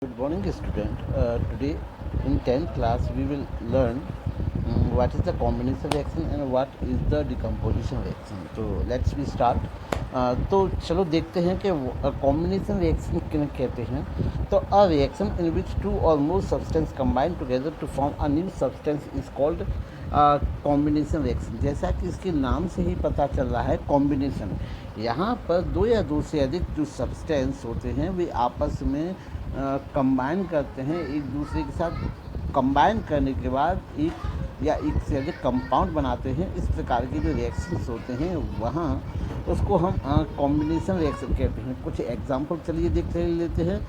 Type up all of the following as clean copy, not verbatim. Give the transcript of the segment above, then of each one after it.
Good morning, student. Today in 10th class we will learn what is the combination reaction and what is the decomposition reaction. तो let's we start. तो चलो देखते हैं कि combination reaction किन्हें कहते हैं. तो a reaction in which two or more substance combine together to form a new substance is called combination reaction. जैसा कि इसके नाम से ही पता चल रहा है कॉम्बिनेशन, यहाँ पर दो या दो से अधिक जो सब्सटेंस होते हैं वे आपस में कंबाइन करते हैं, एक दूसरे के साथ कंबाइन करने के बाद एक या एक से अधिक कंपाउंड बनाते हैं. इस प्रकार के जो रिएक्शंस होते हैं वहाँ उसको हम कॉम्बिनेशन रिएक्शन कहते हैं. कुछ एग्जांपल चलिए देख लेते हैं.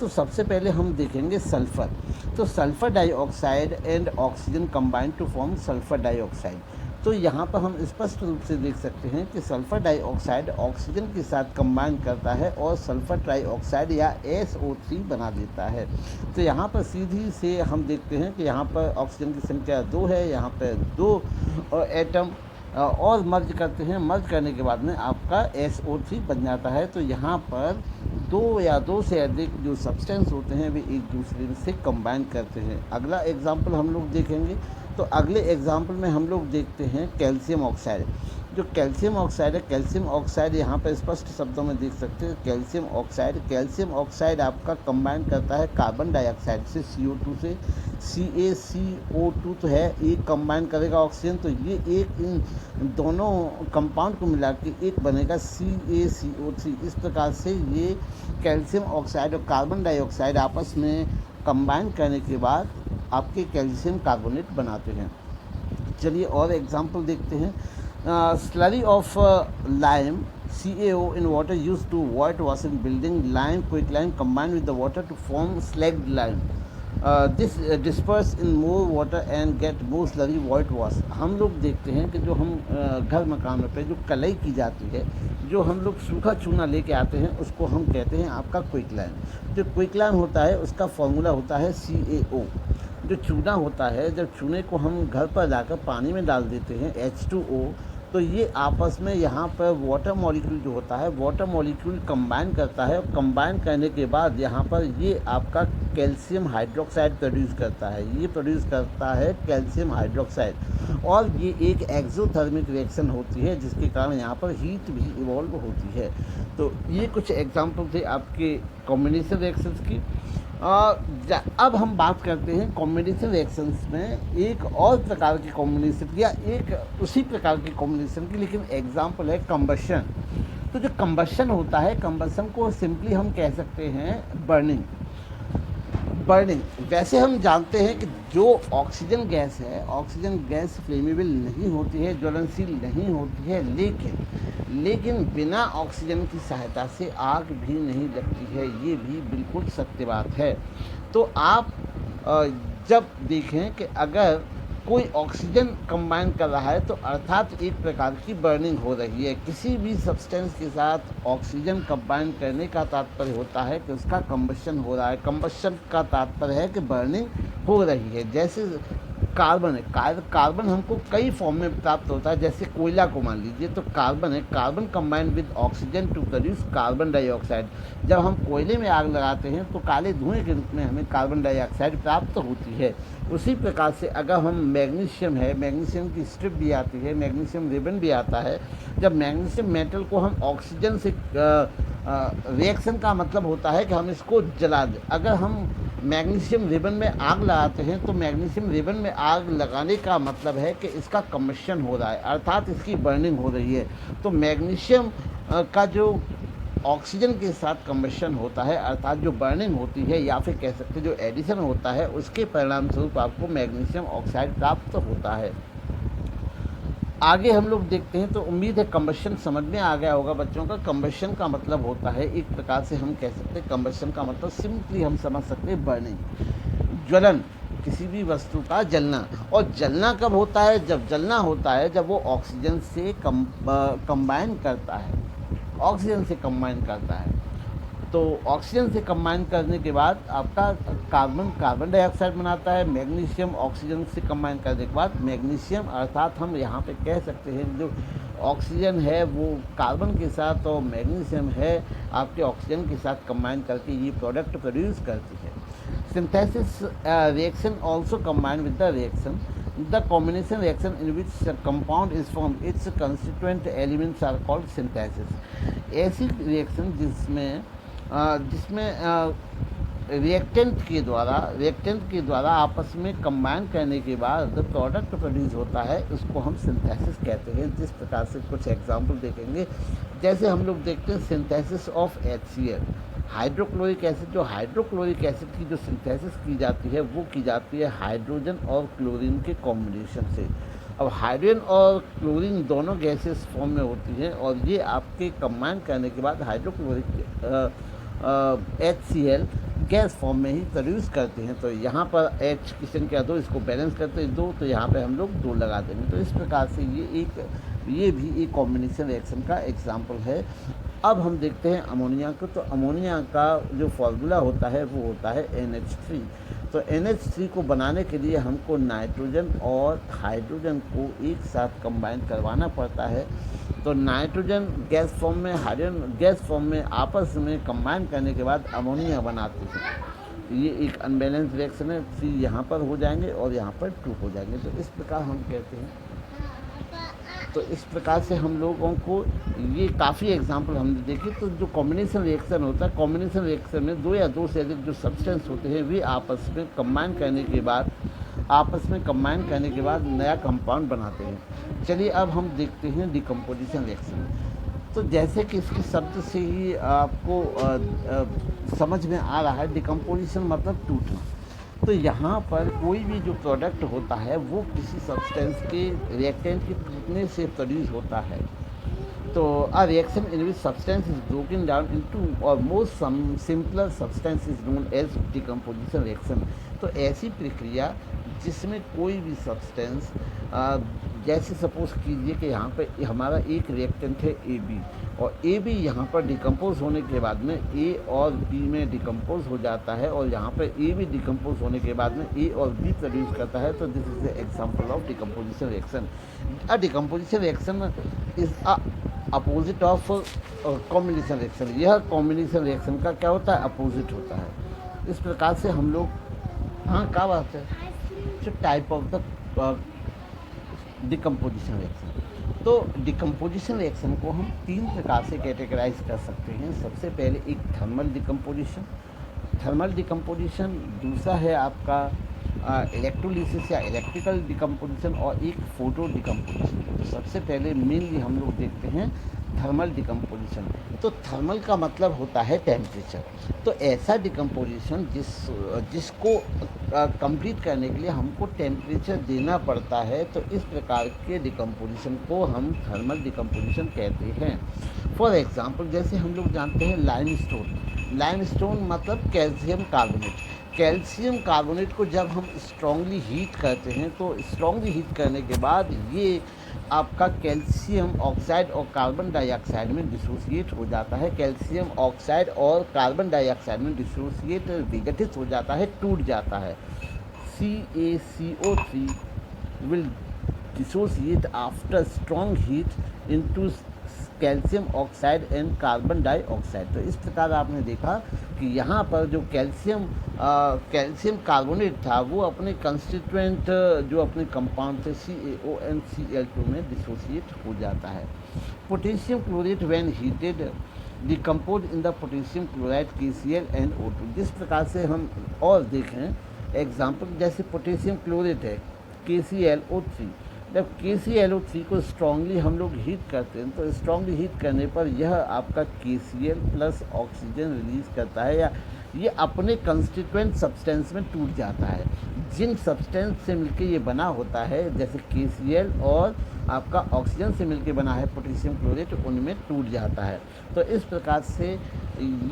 तो सबसे पहले हम देखेंगे सल्फ़र. तो sulphur dioxide and oxygen combine to form sulphur dioxide. तो यहाँ पर हम स्पष्ट रूप से देख सकते हैं कि सल्फ़र डाइऑक्साइड ऑक्सीजन के साथ कंबाइन करता है और सल्फ़र ट्राइऑक्साइड या SO3 बना देता है. तो यहाँ पर सीधी से हम देखते हैं कि यहाँ पर ऑक्सीजन की संख्या 2 है, यहाँ पर 2 एटम और मर्ज करते हैं. मर्ज करने के बाद में आपका SO3 बन जाता है. तो यहाँ पर दो या दो से अधिक जो सब्सटेंस होते हैं वे एक दूसरे से कंबाइन करते हैं. अगला एग्जांपल हम लोग देखेंगे. तो अगले एग्जांपल में हम लोग देखते हैं कैल्शियम ऑक्साइड. जो कैल्शियम ऑक्साइड है, कैल्शियम ऑक्साइड यहाँ पर स्पष्ट शब्दों में देख सकते हैं. कैल्शियम ऑक्साइड आपका कंबाइन करता है कार्बन डाइऑक्साइड से, CO2 से. CaCO2 तो है, एक कंबाइन करेगा ऑक्सीजन, तो ये एक इन दोनों कंपाउंड को मिला के एक बनेगा CaCO3. इस प्रकार से ये कैल्शियम ऑक्साइड और कार्बन डाइऑक्साइड आपस में कंबाइन करने के बाद आपके कैल्शियम कार्बोनेट बनाते हैं. चलिए और एग्जांपल देखते हैं. Slurry of lime CaO in water used to white washing building. Lime, quicklime combined with the water to form slagged lime. This disperse in more water and get more slurry white wash. हम लोग देखते हैं कि जो हम घर मकानों पे जो कलई की जाती है, जो हम लोग सूखा चूना लेके आते हैं उसको हम कहते हैं आपका क्विकलाइम. जो क्विकलाइम होता है उसका फॉर्मूला होता है CaO. जो चूना होता है, जब चूने को हम घर पर लाकर पानी में डाल देते हैं H2O, तो ये आपस में यहाँ पर वाटर मॉलिक्यूल जो होता है, वाटर मॉलिक्यूल कंबाइन करता है. और कंबाइन करने के बाद यहाँ पर ये आपका कैल्शियम हाइड्रोक्साइड प्रोड्यूस करता है. ये प्रोड्यूस करता है कैल्शियम हाइड्रोक्साइड, और ये एक एक्सोथर्मिक रिएक्शन होती है जिसके कारण यहाँ पर हीट भी इवॉल्व होती है. तो ये कुछ एग्जाम्पल थे आपके कॉम्बिनेशन रिएक्शंस की. अब हम बात करते हैं कॉम्बिनेशन रिएक्शंस में एक और प्रकार की कॉम्बिनेशन या एक उसी प्रकार की कॉम्बिनेशन की, लेकिन एग्जांपल है कंबशन. तो जो कंबशन होता है, कंबशन को सिंपली हम कह सकते हैं बर्निंग. वैसे हम जानते हैं कि जो ऑक्सीजन गैस है, ऑक्सीजन गैस फ्लेमेबल नहीं होती है, ज्वलनशील नहीं होती है, लेकिन बिना ऑक्सीजन की सहायता से आग भी नहीं लगती है. ये भी बिल्कुल सत्य बात है. तो आप जब देखें कि अगर कोई ऑक्सीजन कंबाइन कर रहा है तो अर्थात एक प्रकार की बर्निंग हो रही है. किसी भी सब्सटेंस के साथ ऑक्सीजन कंबाइन करने का तात्पर्य होता है कि उसका कंबशन हो रहा है. कंबशन का तात्पर्य है कि बर्निंग हो रही है. जैसे कार्बन है, कार्बन हमको कई फॉर्म में प्राप्त होता है. जैसे कोयला को मान लीजिए, तो कार्बन है, carbon combined with oxygen to produce carbon dioxide. जब हम कोयले में आग लगाते हैं तो काले धुएं के रूप में हमें कार्बन डाइऑक्साइड प्राप्त होती है. उसी प्रकार से अगर हम मैग्नीशियम है, मैग्नीशियम की स्ट्रिप भी आती है, मैग्नीशियम रिबन भी आता है. जब मैग्नीशियम मेटल को हम ऑक्सीजन से रिएक्शन का मतलब होता है कि हम इसको जला दें. अगर हम मैग्नीशियम रिबन में आग लगाते हैं तो मैग्नीशियम रिबन में आग लगाने का मतलब है कि इसका कम्बशन हो रहा है, अर्थात इसकी बर्निंग हो रही है. तो मैग्नीशियम का जो ऑक्सीजन के साथ कम्बशन होता है, अर्थात जो बर्निंग होती है, या फिर कह सकते हैं जो एडिशन होता है, उसके परिणाम स्वरूप आपको मैग्नीशियम ऑक्साइड प्राप्त होता है. आगे हम लोग देखते हैं. तो उम्मीद है कम्बशन समझ में आ गया होगा बच्चों का. कम्बशन का मतलब होता है, एक प्रकार से हम कह सकते हैं कम्बशन का मतलब सिंपली हम समझ सकते हैं बर्निंग, ज्वलन, किसी भी वस्तु का जलना. और जलना कब होता है? जब जलना होता है जब वो ऑक्सीजन से कंबाइन करता है, ऑक्सीजन से कंबाइन करता है. तो ऑक्सीजन से कंबाइन करने के बाद आपका कार्बन डाइऑक्साइड बनाता है. मैग्नीशियम ऑक्सीजन से कंबाइन करने के बाद मैग्नीशियम, अर्थात हम यहाँ पे कह सकते हैं जो ऑक्सीजन है वो कार्बन के साथ और मैग्नीशियम है आपके ऑक्सीजन के साथ कंबाइन करके ये प्रोडक्ट प्रोड्यूस करती है. Synthesis reaction also combined with the reaction. The combination reaction in which a compound is formed, its constituent elements are called synthesis. ऐसी रिएक्शन जिसमें रिएक्टेंट के द्वारा आपस में कंबाइन करने के बाद जो प्रोडक्ट प्रोड्यूस होता है उसको हम सिंथेसिस कहते हैं। जिस प्रकार से कुछ एग्जांपल देखेंगे, जैसे हम लोग देखते हैं synthesis of HCl, hydrochloric acid. जो हाइड्रोक्लोरिक एसिड की जो सिंथेसिस की जाती है वो की जाती है हाइड्रोजन और क्लोरीन के कॉम्बिनेशन से। अब हाइड्रोजन और क्लोरीन दोनों गैसेस फॉर्म में होती हैं और ये आपके कंबाइन करने के बाद हाइड्रोक्लोरिक HCl गैस फॉर्म में ही प्रोड्यूस करते हैं। तो यहाँ पर H की संख्या 2, इसको बैलेंस करते हैं 2, तो यहाँ पे हम लोग 2 लगा देंगे। तो इस प्रकार से ये भी एक कॉम्बिनेशन रिएक्शन का एग्जाम्पल है। अब हम देखते हैं अमोनिया को। तो अमोनिया का जो फार्मूला होता है वो होता है NH3। तो NH3 को बनाने के लिए हमको नाइट्रोजन और हाइड्रोजन को एक साथ कंबाइन करवाना पड़ता है। तो नाइट्रोजन गैस फॉर्म में, हाइड्रोजन गैस फॉर्म में आपस में कंबाइन करने के बाद अमोनिया बनाते हैं। ये एक अनबैलेंस रिएक्शन है। 3 यहाँ पर हो जाएंगे और यहाँ पर 2 हो जाएंगे। तो इस प्रकार हम कहते हैं। तो इस प्रकार से हम लोगों को ये काफ़ी एग्जाम्पल हमने देखे। तो जो कॉम्बिनेशन रिएक्शन होता है, कॉम्बिनेशन रिएक्शन में 2 या 2 से अधिक जो सब्सटेंस होते हैं वे आपस में कंबाइन करने के बाद नया कंपाउंड बनाते हैं। चलिए अब हम देखते हैं डिकम्पोजिशन रिएक्शन। तो जैसे कि इसके शब्द से ही आपको समझ में आ रहा है, डिकम्पोजिशन मतलब टूटना। तो यहाँ पर कोई भी जो प्रोडक्ट होता है वो किसी सब्सटेंस के रिएक्टेंट के टूटने से प्रोड्यूस होता है। तो a reaction in which substance is broken down into और more simpler substance is known as decomposition reaction. तो ऐसी प्रक्रिया जिसमें कोई भी सब्सटेंस, जैसे सपोज कीजिए कि यहाँ पे हमारा एक रिएक्टेंट है AB और AB यहाँ पर डिकम्पोज होने के बाद में A और B में डिकम्पोज हो जाता है और यहाँ पर AB डिकम्पोज होने के बाद में A और B प्रोड्यूस करता है। तो this is the example of decomposition reaction. A decomposition reaction is a opposite of combination reaction. यह कॉम्बिनेशन रिएक्शन का क्या होता है? अपोजिट होता है। इस प्रकार से हम लोग, हाँ क्या बात है, जो type of the decomposition reaction. तो डिकम्पोजिशन रिएक्शन को हम 3 प्रकार से कैटेगराइज कर सकते हैं। सबसे पहले एक थर्मल डिकम्पोजिशन, दूसरा है आपका इलेक्ट्रोलिसिस या इलेक्ट्रिकल डिकम्पोजिशन और एक फोटो डिकम्पोजिशन। तो सबसे पहले मेनली हम लोग देखते हैं थर्मल डिकम्पोजिशन। तो थर्मल का मतलब होता है टेम्परेचर। तो ऐसा डिकम्पोजिशन जिसको कंप्लीट करने के लिए हमको टेम्परेचर देना पड़ता है। तो इस प्रकार के डिकम्पोजिशन को हम थर्मल डिकम्पोजिशन कहते हैं। फॉर एग्जांपल, जैसे हम लोग जानते हैं लाइमस्टोन मतलब कैल्शियम कार्बोनेट को जब हम स्ट्रांगली हीट करते हैं तो स्ट्रांगली हीट करने के बाद ये आपका कैल्शियम ऑक्साइड और कार्बन डाइऑक्साइड में डिसोसिएट हो जाता है। कैल्शियम ऑक्साइड और कार्बन डाइऑक्साइड में डिसोसिएट विघटित हो जाता है, टूट जाता है। CaCO3 will dissociate after strong heat into calcium oxide and carbon dioxide. तो इस प्रकार आपने देखा कि यहाँ पर जो कैल्शियम कार्बोनेट था वो अपने कंस्टिट्यूएंट जो अपने कंपाउंड थे CaONCl2 में डिसोसिएट हो जाता है। Potassium chlorate when heated decompose in the potassium chloride KCl and O2। जिस प्रकार से हम और देखें एग्जाम्पल, जैसे पोटेशियम क्लोरेट है KClO3। जब KClO3 को स्ट्रांगली हम लोग हीट करते हैं तो स्ट्रांगली हीट करने पर यह आपका KCl प्लस ऑक्सीजन रिलीज करता है या ये अपने कंस्टिट्यूएंट सब्सटेंस में टूट जाता है। जिन सब्सटेंस से मिलके ये बना होता है, जैसे KCl और आपका ऑक्सीजन से मिलके बना है पोटेशियम क्लोरेट, उनमें टूट जाता है। तो इस प्रकार से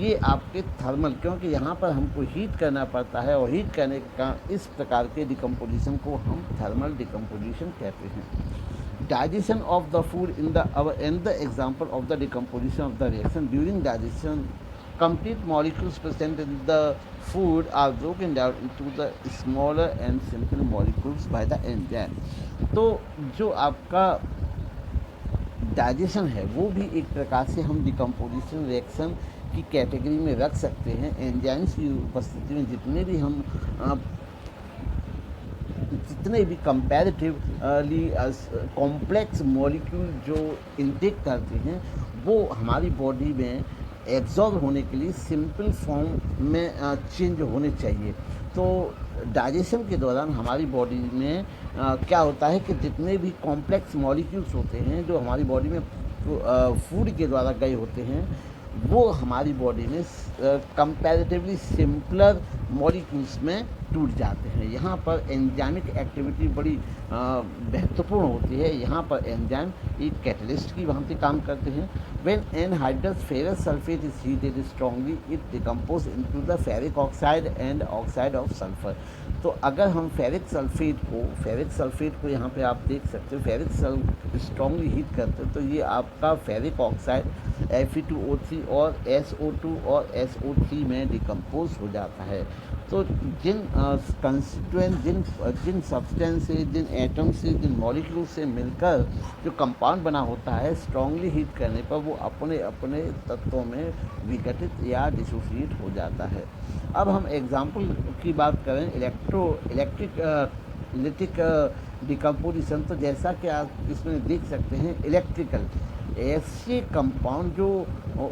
ये आपके थर्मल, क्योंकि यहाँ पर हमको हीट करना पड़ता है और हीट करने का इस प्रकार के डिकम्पोजिशन को हम थर्मल डिकम्पोजिशन कहते हैं। Digestion of the food in the example of the decomposition of the reaction during digestion complete molecules present in the food are broken down into the smaller and simple molecules by the enzyme। तो जो आपका digestion है वो भी एक प्रकार से हम डिकम्पोजिशन रिएक्शन की कैटेगरी में रख सकते हैं। एंजाइम्स की उपस्थिति में जितने भी कंपैरेटिवली कॉम्प्लेक्स मॉलिक्यूल जो इनटेक करते हैं वो हमारी बॉडी में एब्जॉर्ब होने के लिए सिंपल फॉर्म में चेंज होने चाहिए। तो डाइजेशन के दौरान हमारी बॉडी में क्या होता है कि जितने भी कॉम्प्लेक्स मॉलिक्यूल्स होते हैं जो हमारी बॉडी में फूड के द्वारा गए होते हैं वो हमारी बॉडी में कंपैरेटिवली सिंपलर मॉलिक्यूल्स में टूट जाते हैं। यहाँ पर एंजाइमिक एक्टिविटी बड़ी महत्वपूर्ण होती है। यहाँ पर एंजाइम एक कैटलिस्ट की भांति काम करते हैं। When anhydrous ferrous sulphate is heated strongly it decompose into the ferric oxide and oxide of sulphur. तो अगर हम फेरिक सल्फेट को यहाँ पे आप देख सकते हो, फेरिक स्ट्रांगली हीट करते हो तो ये आपका फेरिक ऑक्साइड Fe2O3 और SO2 और SO3 में डिकम्पोज हो जाता है। तो जिन कंस्टिट्यूएंट जिन सब्सटेंस से, जिन एटम से, जिन मॉलिक्यूल से मिलकर जो कंपाउंड बना होता है इस्ट्रांगली हीट करने पर वो अपने अपने तत्वों में विघटित या डिसोसिएट हो जाता है। अब हम एग्जाम्पल की बात करें इलेक्ट्रिक डिकम्पोजिशन, तो जैसा कि आप इसमें देख सकते हैं इलेक्ट्रिकल ऐसे कंपाउंड जो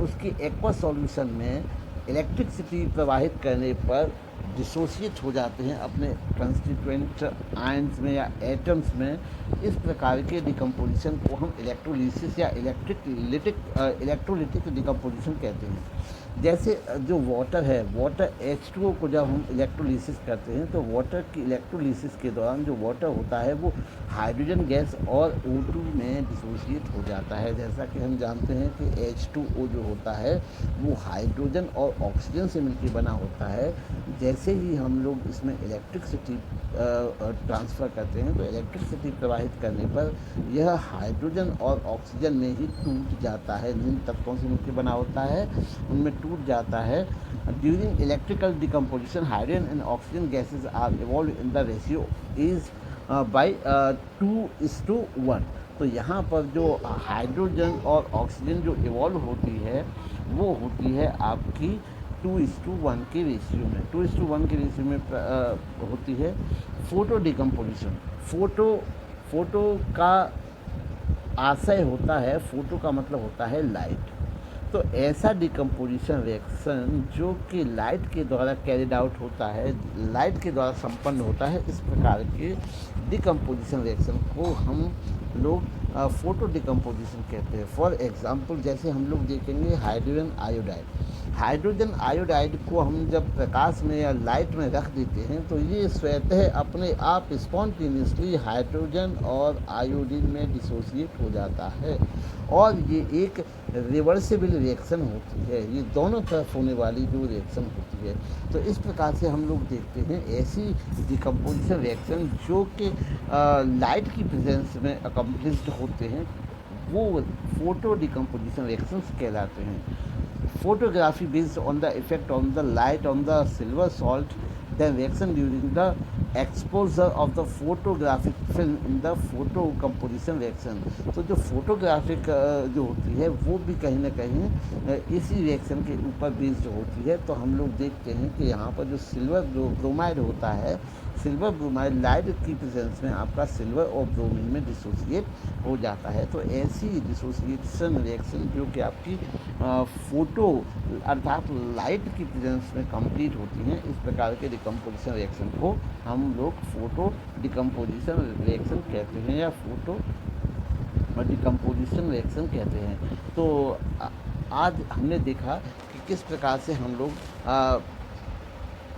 उसके एक्वा सॉल्यूशन में इलेक्ट्रिसिटी प्रवाहित करने पर डिसोसिएट हो जाते हैं अपने कंस्टिट्यूएंट आयंस में या एटम्स में। इस प्रकार के डिकम्पोजिशन को हम इलेक्ट्रोलिसिस या इलेक्ट्रोलिटिक डिकम्पोजिशन कहते हैं। जैसे जो वाटर है, वाटर H2O को जब हम इलेक्ट्रोलिसिस करते हैं तो वाटर की इलेक्ट्रोलिसिस के दौरान जो वाटर होता है वो हाइड्रोजन गैस और O2 में डिसोसिएट हो जाता है। जैसा कि हम जानते हैं कि H2O जो होता है वो हाइड्रोजन और ऑक्सीजन से मिलकर बना होता है। जैसे ही हम लोग इसमें इलेक्ट्रिसिटी ट्रांसफ़र करते हैं तो इलेक्ट्रिसिटी प्रवाहित करने पर यह हाइड्रोजन और ऑक्सीजन में ही टूट जाता है। जिन तत्वों से मिलकर बना होता है उनमें टूट जाता है। During electrical decomposition hydrogen and oxygen gases are evolve in the ratio is by 2:1। तो यहाँ पर जो हाइड्रोजन और ऑक्सीजन जो इवॉल्व होती है वो होती है आपकी 2:1 के रेशियो में, 2:1 के रेशियो में होती है। फोटो डिकम्पोजिशन, फोटो का आशय होता है, फोटो का मतलब होता है लाइट। तो ऐसा डिकम्पोजिशन रिएक्शन जो कि लाइट के द्वारा कैरिड आउट होता है, लाइट के द्वारा संपन्न होता है, इस प्रकार के डिकम्पोजिशन रिएक्शन को हम लोग फोटो डिकम्पोजिशन कहते हैं। फॉर एग्जांपल जैसे हम लोग देखेंगे हाइड्रोजन आयोडाइड को हम जब प्रकाश में या लाइट में रख देते हैं तो ये स्वतः अपने आप स्पॉन्टेनियसली हाइड्रोजन और आयोडीन में डिसोसिएट हो जाता है और ये एक रिवर्सिबल रिएक्शन होती है। ये दोनों तरफ होने वाली जो रिएक्शन होती है। तो इस प्रकार से हम लोग देखते हैं ऐसी डिकम्पोजिशन रिएक्शन जो कि लाइट की प्रेजेंस में अकम्प्लिश्ड होते हैं वो फोटो डिकम्पोजिशन रिएक्शंस कहलाते हैं। Photography based on the effect on the light on the silver salt, then reaction during the exposure of the photographic film in the photo composition reaction। तो जो photographic जो होती है वो भी कहीं ना कहीं इसी रिएक्शन के ऊपर बेस्ड होती है। तो हम लोग देखते हैं कि यहाँ पर जो सिल्वर ब्रोमाइड होता है, सिल्वर ब्रोमाइड लाइट की प्रेजेंस में आपका सिल्वर और ब्रोमीन में डिसोसिएट हो जाता है। तो ऐसी डिसोसिएशन रिएक्शन जो कि आपकी फोटो अर्थात लाइट की प्रेजेंस में कंप्लीट होती हैं, इस प्रकार के डिकम्पोजिशन रिएक्शन को हम लोग फोटो डिकम्पोजिशन रिएक्शन कहते हैं या फोटो डिकम्पोजिशन रिएक्शन कहते हैं। तो आज हमने देखा कि किस प्रकार से हम लोग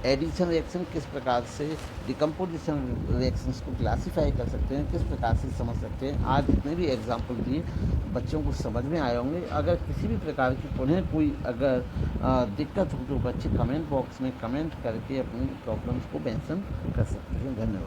एडिशन रिएक्शन, किस प्रकार से डिकम्पोजिशन रिएक्शंस को क्लासीफाई कर सकते हैं, किस प्रकार से समझ सकते हैं। आज जितने भी एग्जाम्पल दिए बच्चों को समझ में आए होंगे। अगर किसी भी प्रकार की पुनः कोई अगर दिक्कत हो तो बच्चे कमेंट बॉक्स में कमेंट करके अपनी प्रॉब्लम्स को मेंशन कर सकते हैं। धन्यवाद।